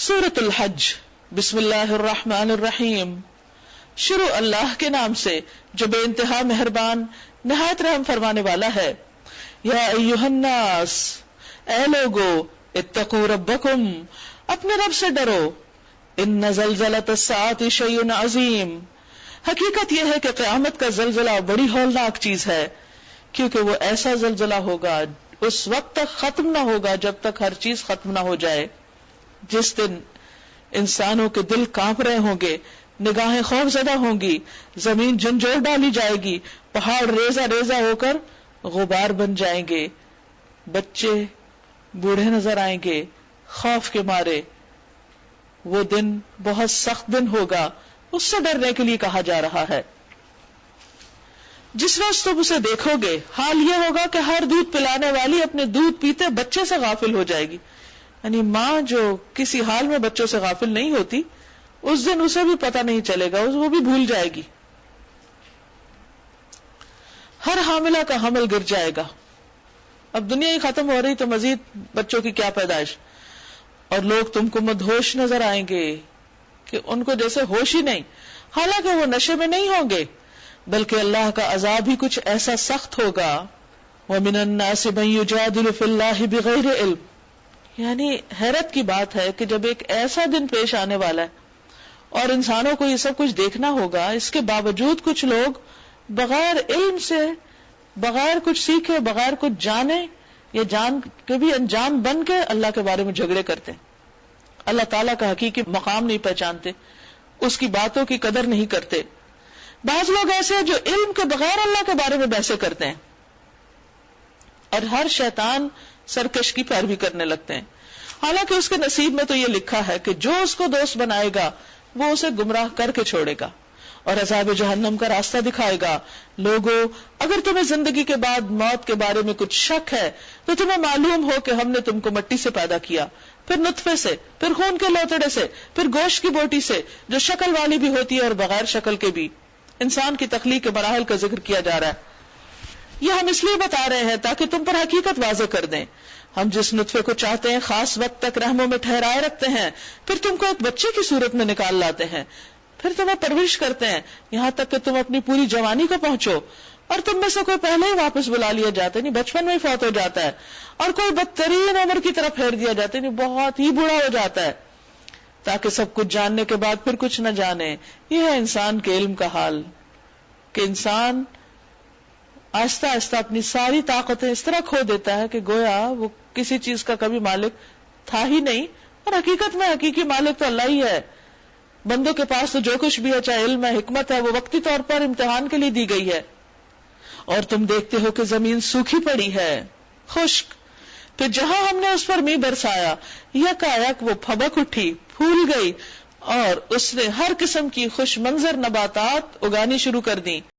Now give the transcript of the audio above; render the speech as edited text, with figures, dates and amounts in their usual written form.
سورۃ الحج بسم اللہ الرحمن الرحیم. شروع اللہ کے نام سے جو بے انتہا مہربان نہایت رحم فرمانے والا ہے. یا ایھا الناس، اے لوگو، اتقوا ربکم، اپنے رب سے ڈرو. ان زلزلۃ الساعۃ شیء عظیم، حقیقت یہ ہے کہ قیامت کا زلزلہ بڑی ہولناک چیز ہے، کیونکہ وہ ایسا زلزلہ ہوگا اس وقت تک ختم نہ ہوگا جب تک ہر چیز ختم نہ ہو جائے. جس دن انسانوں کے دل کانپ رہے ہوں گے، نگاہیں خوف زدہ ہوں گی، زمین جھنجھوڑ ڈالی جائے گی، پہاڑ ریزہ ریزہ ہو کر غبار بن جائیں گے، بچے بوڑھے نظر آئیں گے خوف کے مارے. وہ دن بہت سخت دن ہوگا، اس سے ڈرنے کے لیے کہا جا رہا ہے. جس روز تم اسے دیکھو گے، حال یہ ہوگا کہ ہر دودھ پلانے والی اپنے دودھ پیتے بچے سے غافل ہو جائے گی. یعنی ماں جو کسی حال میں بچوں سے غافل نہیں ہوتی، اس دن اسے بھی پتہ نہیں چلے گا، وہ بھی بھول جائے گی. ہر حاملہ کا حمل گر جائے گا. اب دنیا ہی ختم ہو رہی تو مزید بچوں کی کیا پیدائش. اور لوگ تم کو مدہوش نظر آئیں گے کہ ان کو جیسے ہوش ہی نہیں، حالانکہ وہ نشے میں نہیں ہوں گے، بلکہ اللہ کا عذاب ہی کچھ ایسا سخت ہوگا. وَمِنَ النَّاسِ مَن يُجَادِلُ فِي اللَّهِ بِغَيْرِ عِلْمٍ. یعنی حیرت کی بات ہے کہ جب ایک ایسا دن پیش آنے والا ہے اور انسانوں کو یہ سب کچھ دیکھنا ہوگا، اس کے باوجود کچھ لوگ بغیر علم سے، بغیر کچھ سیکھے، بغیر کچھ جانے یا جان کے بھی انجان بن کے اللہ کے بارے میں جھگڑے کرتے ہیں، اللہ تعالیٰ کا حقیقی مقام نہیں پہچانتے، اس کی باتوں کی قدر نہیں کرتے. بعض لوگ ایسے ہیں جو علم کے بغیر اللہ کے بارے میں بحثیں کرتے ہیں اور ہر شیطان سرکش کی پیروی کرنے لگتے ہیں، حالانکہ اس کے نصیب میں تو یہ لکھا ہے کہ جو اس کو دوست بنائے گا وہ اسے گمراہ کر کے چھوڑے گا اور عذاب جہنم کا راستہ دکھائے گا. لوگو، اگر تمہیں زندگی کے بعد موت کے بارے میں کچھ شک ہے تو تمہیں معلوم ہو کہ ہم نے تم کو مٹی سے پیدا کیا، پھر نطفے سے، پھر خون کے لوتڑے سے، پھر گوشت کی بوٹی سے جو شکل والی بھی ہوتی ہے اور بغیر شکل کے بھی. انسان کی تخلیق کے مراحل کا ذکر کیا جا رہا ہے. یہ ہم اس لیے بتا رہے ہیں تاکہ تم پر حقیقت واضح کر دیں. ہم جس نطفے کو چاہتے ہیں خاص وقت تک رحموں میں ٹھہرائے رکھتے ہیں، پھر تم کو ایک بچے کی صورت میں نکال لاتے ہیں، پھر تمہیں پرورش کرتے ہیں یہاں تک کہ تم اپنی پوری جوانی کو پہنچو. اور تم میں سے کوئی پہلے ہی واپس بلا لیا جاتا ہے، نہیں بچپن میں ہی فوت ہو جاتا ہے، اور کوئی بدترین عمر کی طرف پھیر دیا جاتا ہے، نہیں بہت ہی بوڑھا ہو جاتا ہے، تاکہ سب کچھ جاننے کے بعد پھر کچھ نہ جانے. یہ ہے انسان کے علم کا حال کہ انسان آہستہ آہستہ اپنی ساری طاقتیں اس طرح کھو دیتا ہے کہ گویا وہ کسی چیز کا کبھی مالک تھا ہی نہیں، اور حقیقت میں حقیقی مالک تو اللہ ہی ہے. بندوں کے پاس تو جو کچھ بھی ہے، چاہے علم ہے، حکمت ہے، وہ وقتی طور پر امتحان کے لیے دی گئی ہے. اور تم دیکھتے ہو کہ زمین سوکھی پڑی ہے، خشک، پھر جہاں ہم نے اس پر میਂہ برسایا یکایک وہ پھبک اٹھی، پھول گئی، اور اس نے ہر قسم کی خوش منظر نباتات اگانی شروع کر دی.